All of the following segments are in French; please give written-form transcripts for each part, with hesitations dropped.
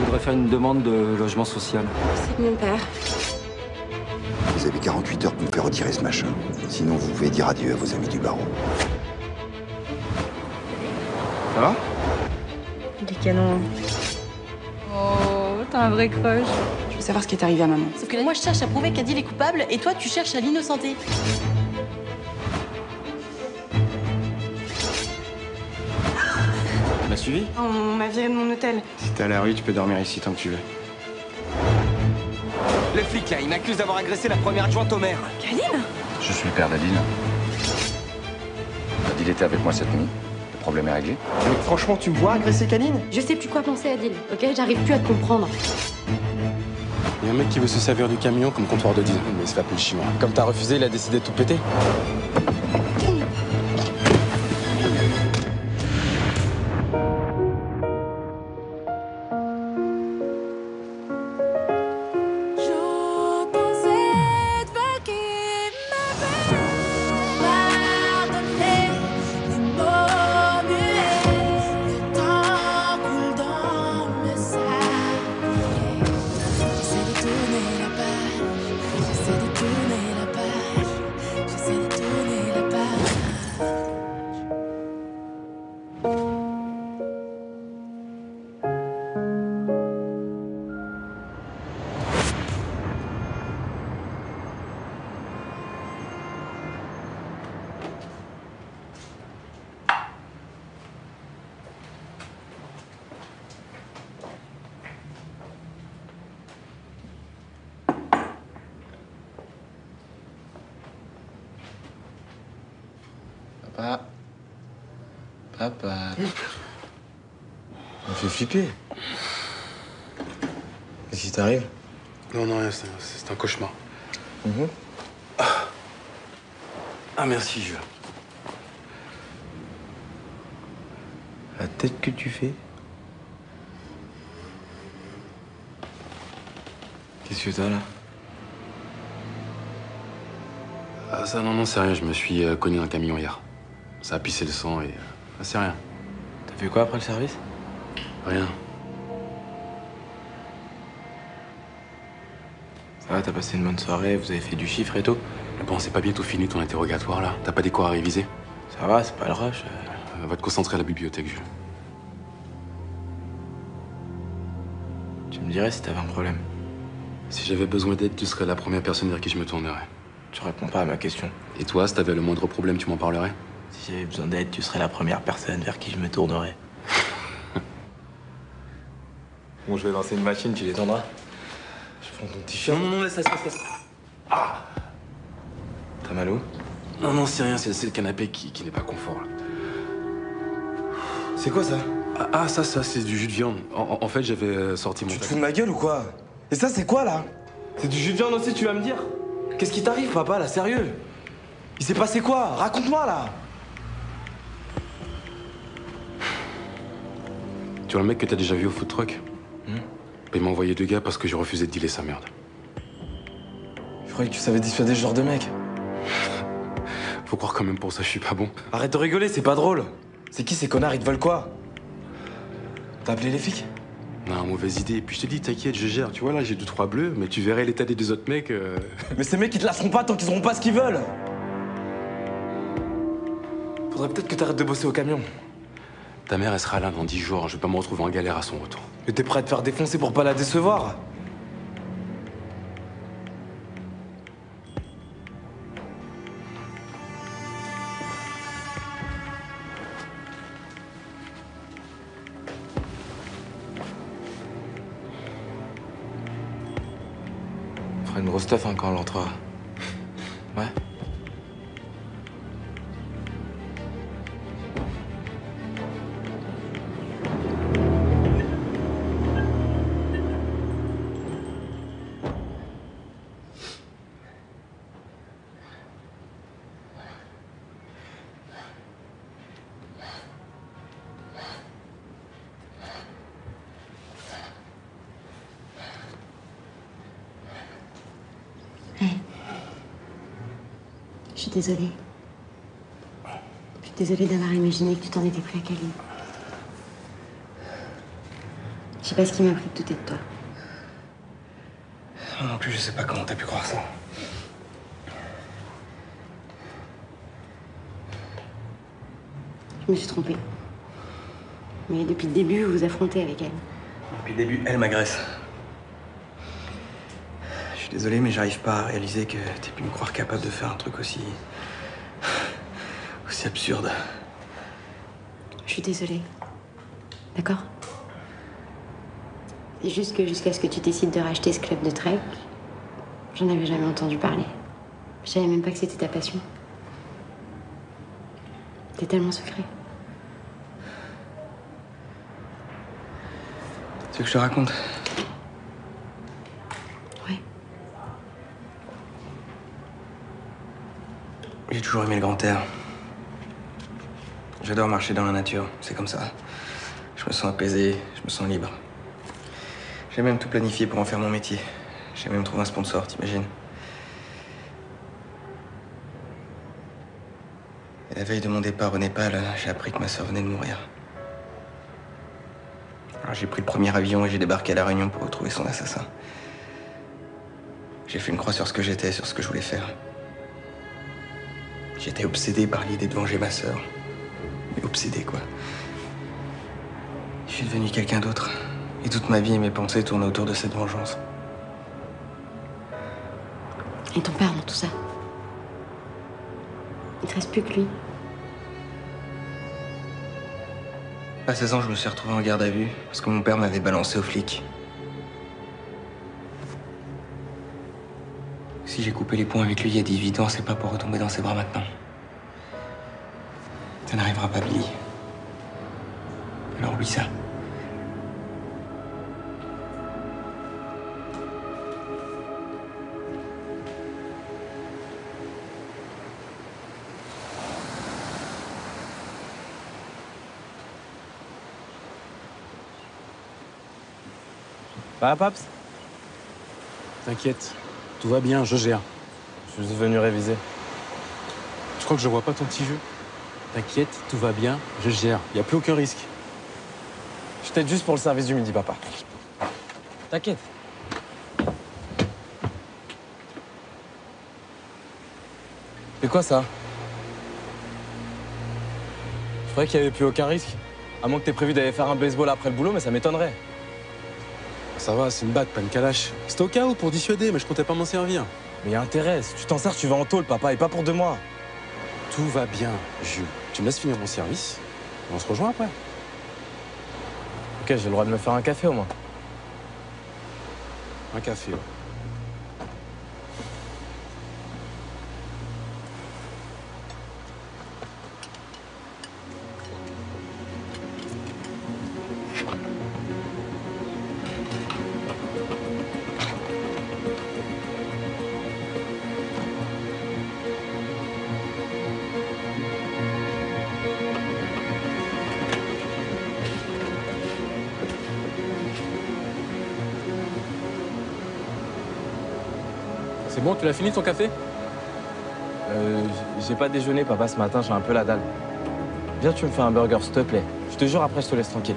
voudrais faire une demande de logement social. C'est mon père. Vous avez 48 heures pour me faire retirer ce machin. Sinon, vous pouvez dire adieu à vos amis du barreau. Ça va? Des canons. Oh, t'as un vrai crush. Je veux savoir ce qui est arrivé à maman. Sauf que là, moi, je cherche à prouver qu'Adil est coupable et toi, tu cherches à l'innocenter. Tu m'as suivi? On m'a viré de mon hôtel. Si t'es à la rue, tu peux dormir ici tant que tu veux. Le flic, là, il m'accuse d'avoir agressé la première adjointe au maire. Kaline? Je suis le père d'Adil. Adil était avec moi cette nuit. Le problème est réglé. Mais franchement, tu me vois agresser Kaline? Je sais plus quoi penser, Adil. Ok, j'arrive plus à te comprendre. Il y a un mec qui veut se servir du camion comme comptoir de diesel, mais il se fait appeler le chinois. Comme t'as refusé, il a décidé de tout péter. J'entends cette voix qui m'appelle. Pardonnez les mots muets. Le temps coule dans le sable. J'essaie de tourner la page. J'essaie de tourner la page. J'essaie de tourner la page. Papa. Papa. On me fait flipper. Qu'est-ce qui t'arrive? Non, non, rien, c'est un cauchemar. Ah, merci, je... La tête que tu fais. Qu'est-ce que t'as là? Ah, ça, non, non, c'est rien, je me suis cogné dans le camion hier. Ça a pissé le sang et... Ah, c'est rien. T'as fait quoi après le service? Rien. Ça va, t'as passé une bonne soirée, vous avez fait du chiffre et tout? Bon, c'est pas bientôt fini ton interrogatoire, là? T'as pas des cours à réviser? Ça va, c'est pas le rush. Va te concentrer à la bibliothèque, Jules. Tu me dirais si t'avais un problème. Si j'avais besoin d'aide, tu serais la première personne vers qui je me tournerais. Tu réponds pas à ma question. Et toi, si t'avais le moindre problème, tu m'en parlerais? Si j'avais besoin d'aide, tu serais la première personne vers qui je me tournerais. Bon, je vais lancer une machine, tu l'étendras. Je prends ton t-shirt. Non, non, non, laisse. Ah! T'as mal où? Non, non, c'est rien, c'est le canapé qui n'est pas confort, là. C'est quoi ça? Ça, c'est du jus de viande. En fait, j'avais sorti mon... Tu te fous de ma gueule ou quoi? Et ça, c'est quoi là? C'est du jus de viande aussi, tu vas me dire? Qu'est-ce qui t'arrive, papa, là, sérieux? Il s'est passé quoi? Raconte-moi, là! Tu vois le mec que t'as déjà vu au food truck? Il m'a envoyé 2 gars parce que j'ai refusé de dealer sa merde. Je croyais que tu savais dissuader ce genre de mec. Faut croire quand même pour ça, je suis pas bon. Arrête de rigoler, c'est pas drôle. C'est qui ces connards? Ils te veulent quoi? T'as appelé les flics? Non, mauvaise idée. Et puis je te dis, t'inquiète, je gère. Tu vois, là, j'ai 2-3 bleus, mais tu verrais l'état des 2 autres mecs. Mais ces mecs, ils te lasseront pas tant qu'ils auront pas ce qu'ils veulent. Faudrait peut-être que t'arrêtes de bosser au camion. Ta mère, elle sera là dans 10 jours. Je vais pas me retrouver en galère à son retour. Mais t'es prêt à te faire défoncer pour pas la décevoir? On fera une grosse teuf hein, quand on l'entrera. Ouais. Je suis désolée. Je suis désolée d'avoir imaginé que tu t'en étais pris à Kaline. Je sais pas ce qui m'a pris de douter de toi. Moi non plus, je sais pas comment t'as pu croire ça. Je me suis trompée. Mais depuis le début, vous vous affrontez avec elle. Depuis le début, elle m'agresse. Je suis désolé, mais j'arrive pas à réaliser que t'aies pu me croire capable de faire un truc aussi absurde. Je suis désolée. D'accord? C'est juste que jusqu'à ce que tu décides de racheter ce club de trek, j'en avais jamais entendu parler. Je savais même pas que c'était ta passion. T'es tellement secret. Tu veux que je te raconte? Ouais. J'ai toujours aimé le grand air. J'adore marcher dans la nature, c'est comme ça. Je me sens apaisé, je me sens libre. J'ai même tout planifié pour en faire mon métier. J'ai même trouvé un sponsor, t'imagines? Et la veille de mon départ au Népal, j'ai appris que ma sœur venait de mourir. Alors j'ai pris le premier avion et j'ai débarqué à La Réunion pour retrouver son assassin. J'ai fait une croix sur ce que j'étais, sur ce que je voulais faire. J'étais obsédé par l'idée de venger ma sœur. Mais obsédé, quoi. Je suis devenu quelqu'un d'autre. Et toute ma vie et mes pensées tournent autour de cette vengeance. Et ton père dans tout ça? Il te reste plus que lui. À 16 ans, je me suis retrouvé en garde à vue parce que mon père m'avait balancé aux flics. Si j'ai coupé les ponts avec lui il y a 18 ans, c'est pas pour retomber dans ses bras maintenant. Ça n'arrivera pas, Billy. Alors oublie ça. Ça va, Paps? T'inquiète, tout va bien, je gère. Je suis venu réviser. Je crois que je vois pas ton petit jeu. T'inquiète, tout va bien, je gère. Y a plus aucun risque. Je t'aide juste pour le service du midi, papa. T'inquiète. C'est quoi ça? Je croyais qu'il n'y avait plus aucun risque. À moins que t'aies prévu d'aller faire un baseball après le boulot, mais ça m'étonnerait. Ça va, c'est une batte, pas une calache. C'était au cas où pour dissuader, mais je comptais pas m'en servir. Mais y a intérêt. Si tu t'en sers, tu vas en tôle, papa, et pas pour 2 mois. Tout va bien, Jules. Tu me laisses finir mon service et on se rejoint après. Ok, j'ai le droit de me faire un café au moins. Un café, ouais. C'est bon, tu l'as fini ton café? J'ai pas déjeuné, papa, ce matin, j'ai un peu la dalle. Viens, tu me fais un burger, s'il te plaît. Je te jure, après, je te laisse tranquille.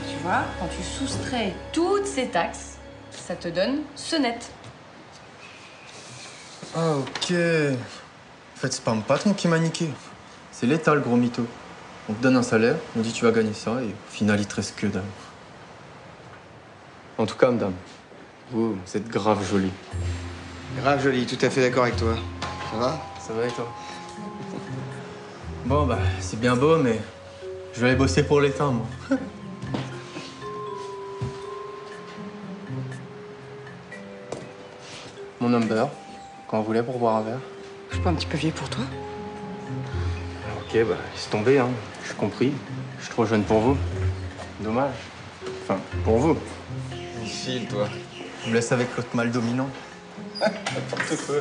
Tu vois, quand tu soustrais toutes ces taxes, ça te donne ce net. Ah, ok. En fait, c'est pas mon patron qui m'a niqué. C'est l'État, le gros mytho. On te donne un salaire, on dit tu vas gagner ça, et au final, il te reste que dalle. En tout cas, madame, vous êtes grave jolie. Grave joli, tout à fait d'accord avec toi. Ça va? Ça va et toi? Bon, bah, c'est bien beau, mais je vais aller bosser pour l'État, moi. Mon number, quand vous voulez pour boire un verre. Je suis pas un petit peu vieille pour toi? Ok, bah, laisse tomber, hein. J'ai compris. Je suis trop jeune pour vous. Dommage. Enfin, pour vous. File, toi. Tu me laisses avec l'autre mâle dominant. N'importe quoi.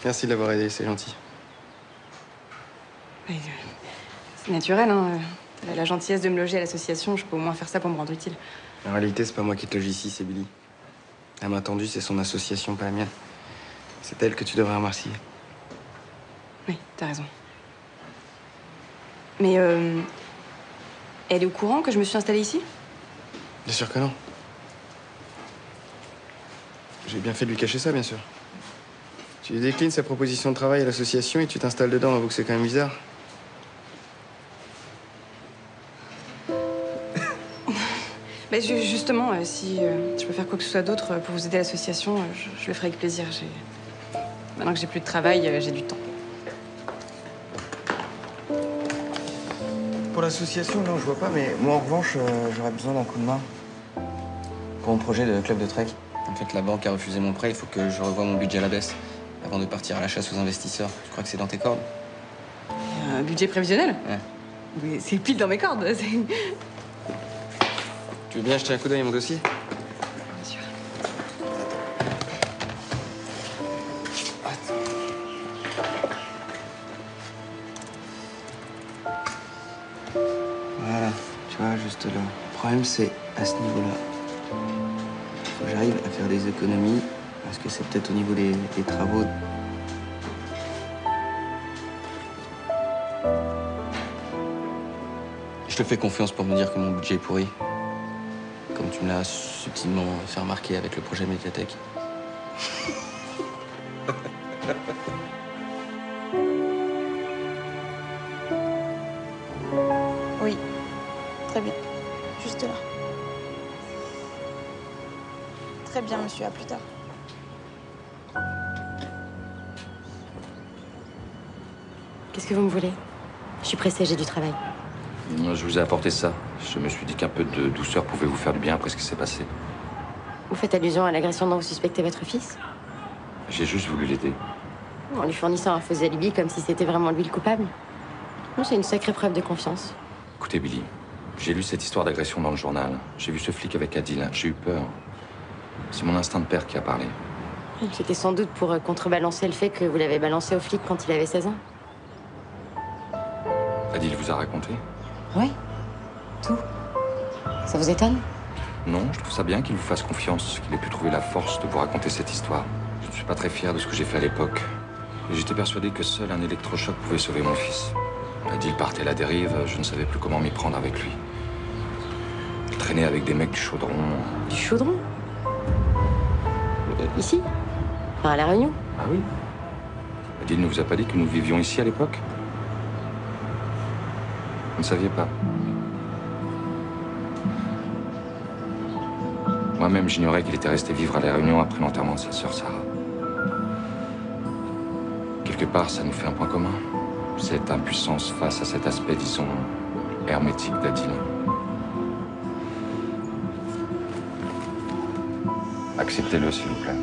Merci de l'avoir aidé, c'est gentil. Ouais, c'est naturel, hein. T'as la gentillesse de me loger à l'association, je peux au moins faire ça pour me rendre utile. En réalité, c'est pas moi qui te loge ici, c'est Billy. Elle m'a attendu, c'est son association, pas la mienne. C'est elle que tu devrais remercier. Oui, t'as raison. Mais elle est au courant que je me suis installée ici? Bien sûr que non. J'ai bien fait de lui cacher ça, bien sûr. Tu lui déclines sa proposition de travail à l'association et tu t'installes dedans, avoue que c'est quand même bizarre. Mais justement, si je peux faire quoi que ce soit d'autre pour vous aider à l'association, je le ferai avec plaisir. Maintenant que j'ai plus de travail, j'ai du temps. Pour l'association, non, je vois pas, mais moi, en revanche, j'aurais besoin d'un coup de main. Pour mon projet de club de trek. En fait, la banque a refusé mon prêt, il faut que je revoie mon budget à la baisse avant de partir à la chasse aux investisseurs. Tu crois que c'est dans tes cordes? Un budget prévisionnel? Ouais. Mais c'est pile dans mes cordes. Tu veux bien jeter un coup d'œil à mon dossier? Bien sûr. Voilà, tu vois, juste là. Le problème, c'est à ce niveau-là. Faut que j'arrive à faire des économies, parce que c'est peut-être au niveau des travaux. Je te fais confiance pour me dire que mon budget est pourri. Comme tu me l'as subtilement fait remarquer avec le projet médiathèque. Oui, très bien. Juste là. Très bien, monsieur. À plus tard. Qu'est-ce que vous me voulez? Je suis pressée, j'ai du travail. Je vous ai apporté ça. Je me suis dit qu'un peu de douceur pouvait vous faire du bien après ce qui s'est passé. Vous faites allusion à l'agression dont vous suspectez votre fils? J'ai juste voulu l'aider. En lui fournissant un faux alibi comme si c'était vraiment lui le coupable? Non, c'est une sacrée preuve de confiance. Écoutez, Billy, j'ai lu cette histoire d'agression dans le journal. J'ai vu ce flic avec Adil. J'ai eu peur. C'est mon instinct de père qui a parlé. C'était sans doute pour contrebalancer le fait que vous l'avez balancé au flic quand il avait 16 ans. Adil vous a raconté? Oui, tout. Ça vous étonne? Non, je trouve ça bien qu'il vous fasse confiance, qu'il ait pu trouver la force de vous raconter cette histoire. Je ne suis pas très fier de ce que j'ai fait à l'époque. Et j'étais persuadé que seul un électrochoc pouvait sauver mon fils. Adil partait à la dérive, je ne savais plus comment m'y prendre avec lui. Il traînait avec des mecs du chaudron. Du chaudron? Ici? Enfin, à La Réunion? Ah oui? Adil ne vous a pas dit que nous vivions ici à l'époque? Vous ne saviez pas? Moi-même, j'ignorais qu'il était resté vivre à La Réunion après l'enterrement de sa sœur Sarah. Quelque part, ça nous fait un point commun. Cette impuissance face à cet aspect, disons, hermétique d'Adil. Acceptez-le, s'il vous plaît.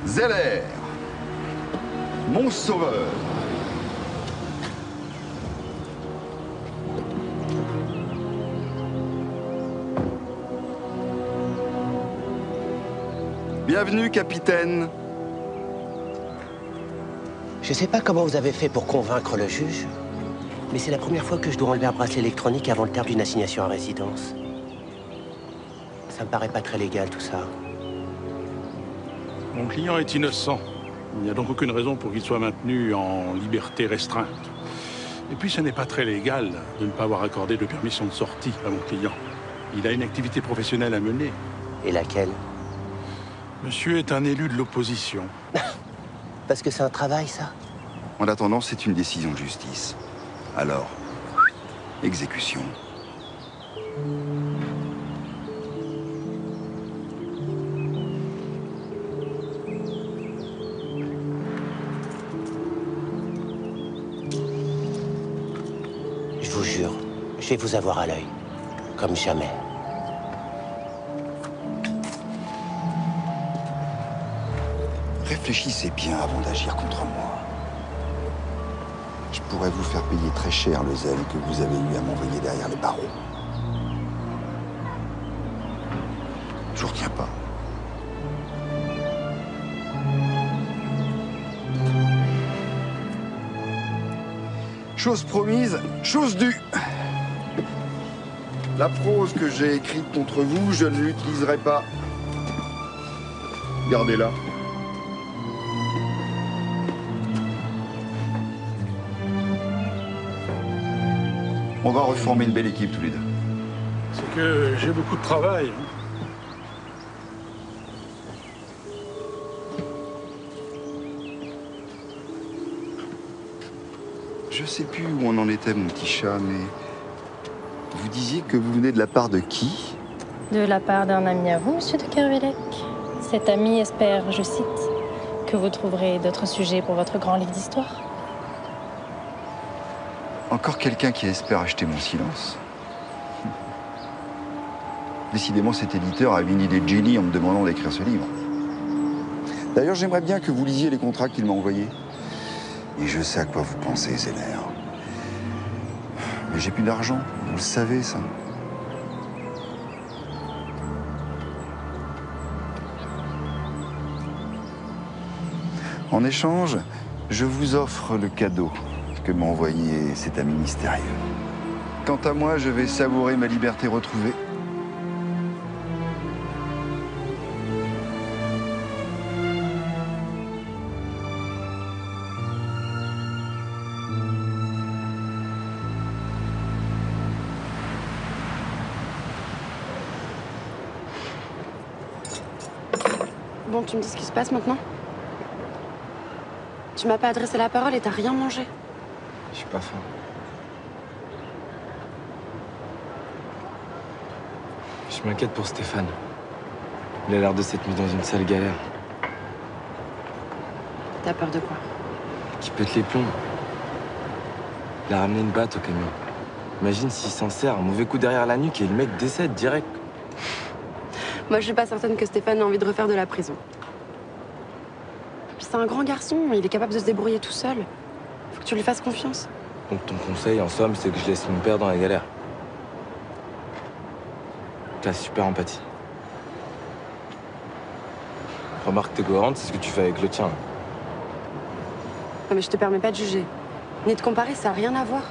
Zeller, mon sauveur. Bienvenue, capitaine. Je sais pas comment vous avez fait pour convaincre le juge, mais c'est la première fois que je dois enlever un bracelet électronique avant le terme d'une assignation à résidence. Ça me paraît pas très légal, tout ça. Mon client est innocent. Il n'y a donc aucune raison pour qu'il soit maintenu en liberté restreinte. Et puis, ce n'est pas très légal de ne pas avoir accordé de permission de sortie à mon client. Il a une activité professionnelle à mener. Et laquelle? Monsieur est un élu de l'opposition. Parce que c'est un travail, ça? En attendant, c'est une décision de justice. Alors, exécution. Je vous jure, je vais vous avoir à l'œil. Comme jamais. Réfléchissez bien avant d'agir contre moi. Je pourrais vous faire payer très cher le zèle que vous avez eu à m'envoyer derrière les barreaux. Je vous retiens pas. Chose promise, chose due. La prose que j'ai écrite contre vous, je ne l'utiliserai pas. Gardez-la. On va reformer une belle équipe tous les deux. C'est que j'ai beaucoup de travail. Je sais plus où on en était, mon petit chat, mais vous disiez que vous venez de la part de qui? De la part d'un ami à vous, monsieur de Kervillec. Cet ami espère, je cite, que vous trouverez d'autres sujets pour votre grand livre d'histoire. Encore quelqu'un qui espère acheter mon silence. Décidément, cet éditeur a eu une idée de génie en me demandant d'écrire ce livre. D'ailleurs, j'aimerais bien que vous lisiez les contrats qu'il m'a envoyés. Et je sais à quoi vous pensez, Zéner. Mais j'ai plus d'argent, vous le savez, ça. En échange, je vous offre le cadeau que m'a envoyé cet ami mystérieux. Quant à moi, je vais savourer ma liberté retrouvée. Bon, tu me dis ce qui se passe maintenant? Tu m'as pas adressé la parole et t'as rien mangé. Je suis pas faim. Je m'inquiète pour Stéphane. Il a l'air de s'être mis dans une sale galère. T'as peur de quoi? Qui pète les plombs. Il a ramené une batte au camion. Imagine s'il s'en sert, un mauvais coup derrière la nuque et le mec décède direct. Moi, je suis pas certaine que Stéphane ait envie de refaire de la prison. Puis c'est un grand garçon, il est capable de se débrouiller tout seul. Faut que tu lui fasses confiance. Donc ton conseil, en somme, c'est que je laisse mon père dans la galère. T'as super empathie. Remarque, t'es cohérente, c'est ce que tu fais avec le tien. Non, mais je te permets pas de juger. Ni de comparer, ça a rien à voir.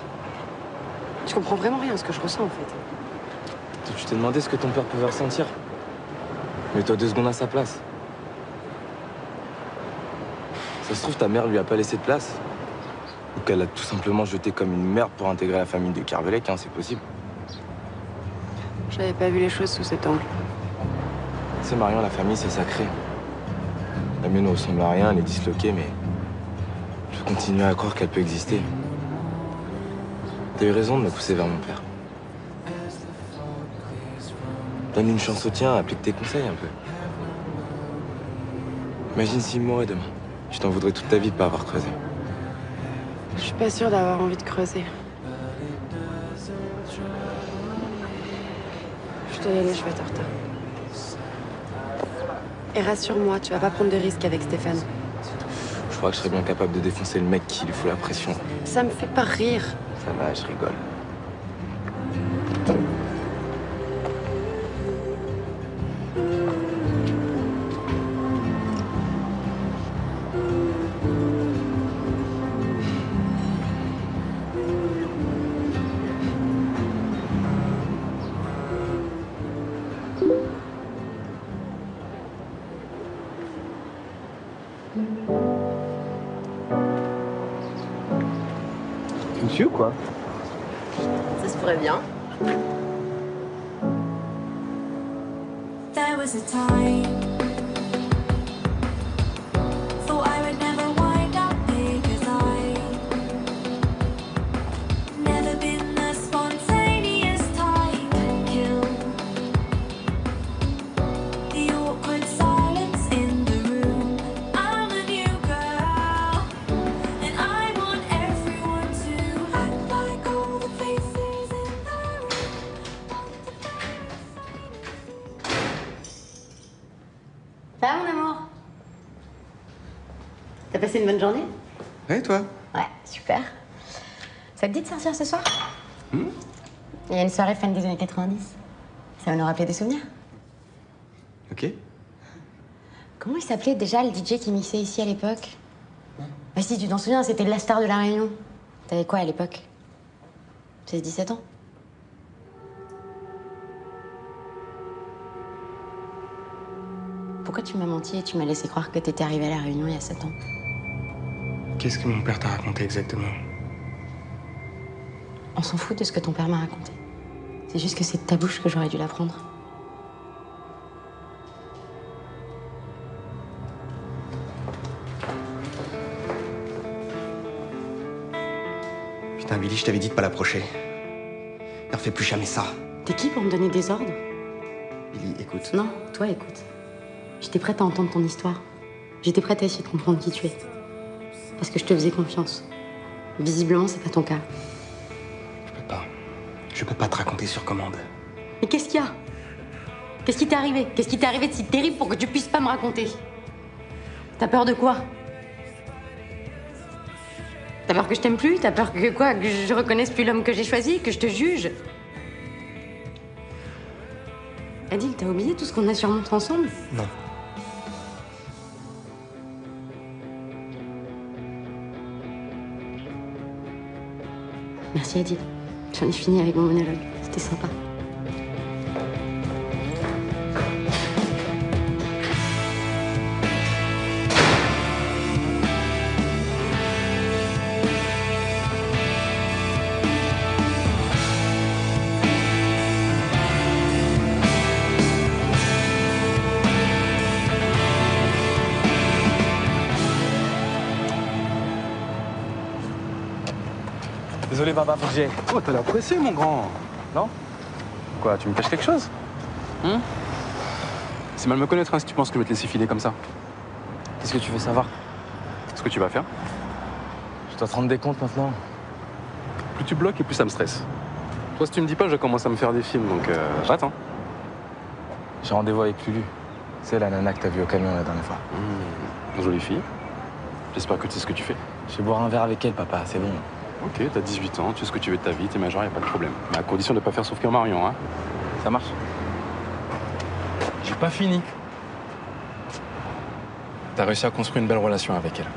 Je comprends vraiment rien à ce que je ressens, en fait. Tu t'es demandé ce que ton père pouvait ressentir? Mets-toi 2 secondes à sa place. Ça se trouve, ta mère lui a pas laissé de place. Ou qu'elle a tout simplement jeté comme une merde pour intégrer la famille de Kervillec, hein, c'est possible. J'avais pas vu les choses sous cet angle. C'est Marion, la famille, c'est sacré. La mienne ne ressemble à rien, elle est disloquée, mais je continue à croire qu'elle peut exister. T'as eu raison de me pousser vers mon père. Donne une chance au tien, applique tes conseils un peu. Imagine s'il mourait demain. Je t'en voudrais toute ta vie de pas avoir creusé. Je suis pas sûre d'avoir envie de creuser. Je dois y aller, je vais être en retard. Et rassure-moi, tu vas pas prendre de risques avec Stéphane. Je crois que je serais bien capable de défoncer le mec qui lui fout la pression. Ça me fait pas rire. Ça va, je rigole. dessus ou quoi? Ça se pourrait bien. There was a time thought I would never wind up here, 'cause I never been the spontaneous type to kill the awkward silence in the room. I'm a new girl and I want everyone to act like all the faces in the room. Ça va, mon amour? T'as passé une bonne journée? Ouais, toi? Ouais, super. Ça te dit de sortir ce soir? Il y a une soirée fan des années 90. Ça va nous rappeler des souvenirs. Ok. Comment il s'appelait déjà le DJ qui mixait ici à l'époque? Bah si, tu t'en souviens, c'était la star de la Réunion. T'avais quoi à l'époque? 16-17 ans? Pourquoi tu m'as menti et tu m'as laissé croire que t'étais arrivé à la Réunion il y a 7 ans? Qu'est-ce que mon père t'a raconté exactement? On s'en fout de ce que ton père m'a raconté. C'est juste que c'est de ta bouche que j'aurais dû l'apprendre. Putain, Billy, je t'avais dit de pas l'approcher. Ne refais plus jamais ça. T'es qui pour me donner des ordres? Billy, écoute. Non, toi écoute. J'étais prête à entendre ton histoire. J'étais prête à essayer de comprendre qui tu es. Parce que je te faisais confiance. Visiblement, c'est pas ton cas. Je peux pas te raconter sur commande. Mais qu'est-ce qu'il y a? Qu'est-ce qui t'est arrivé? Qu'est-ce qui t'est arrivé de si terrible pour que tu puisses pas me raconter? T'as peur de quoi? T'as peur que je t'aime plus? T'as peur que quoi? Que je reconnaisse plus l'homme que j'ai choisi? Que je te juge? Adil, t'as oublié tout ce qu'on a surmonté ensemble? Non. Merci Adil. J'en ai fini avec mon monologue. C'était sympa. Désolé, papa, faut que j'y aille. Oh, t'as l'air pressé, mon grand. Non? Quoi, tu me caches quelque chose? C'est mal me connaître hein, si tu penses que je vais te laisser filer comme ça. Qu'est-ce que tu veux savoir? Ce que tu vas faire? Je dois te rendre des comptes maintenant. Plus tu bloques et plus ça me stresse. Toi, si tu me dis pas, je commence à me faire des films, donc j'attends. J'ai rendez-vous avec Lulu. C'est la nana que t'as vue au camion la dernière fois. Jolie fille. J'espère que tu sais ce que tu fais. Je vais boire un verre avec elle, papa, c'est bon. Ok, t'as 18 ans, tu sais ce que tu veux de ta vie, t'es majeur, y a pas de problème. Mais à condition de pas faire souffrir Marion, hein. Ça marche. J'ai pas fini. T'as réussi à construire une belle relation avec elle.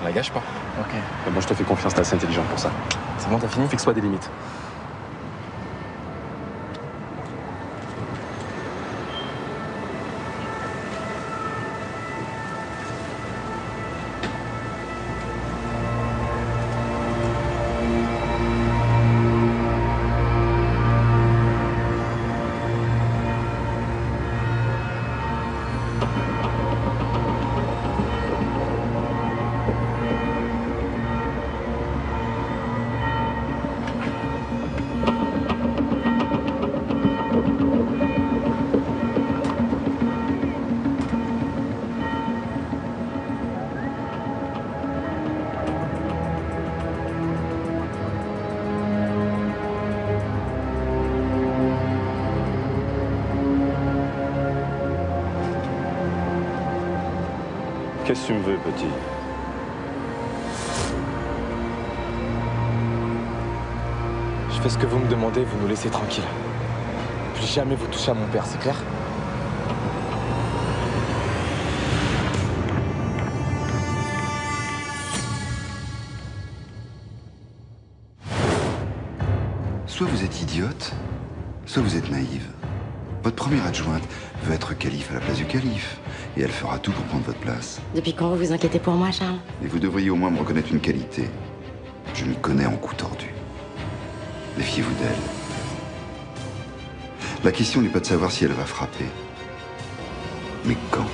La gâche pas. Ok. Mais bon, je te fais confiance, t'es assez intelligent pour ça. C'est bon, t'as fini? Fixe-toi des limites. Qu'est-ce que tu me veux, petit? Je fais ce que vous me demandez, vous nous laissez tranquille. Plus jamais vous touchez à mon père, c'est clair? Soit vous êtes idiote, soit vous êtes naïve. Votre première adjointe veut être calife à la place du calife. Et elle fera tout pour prendre votre place. Depuis quand vous vous inquiétez pour moi, Charles? Et vous devriez au moins me reconnaître une qualité. Je m'y connais en coup tordu. Méfiez-vous d'elle. La question n'est pas de savoir si elle va frapper, mais quand.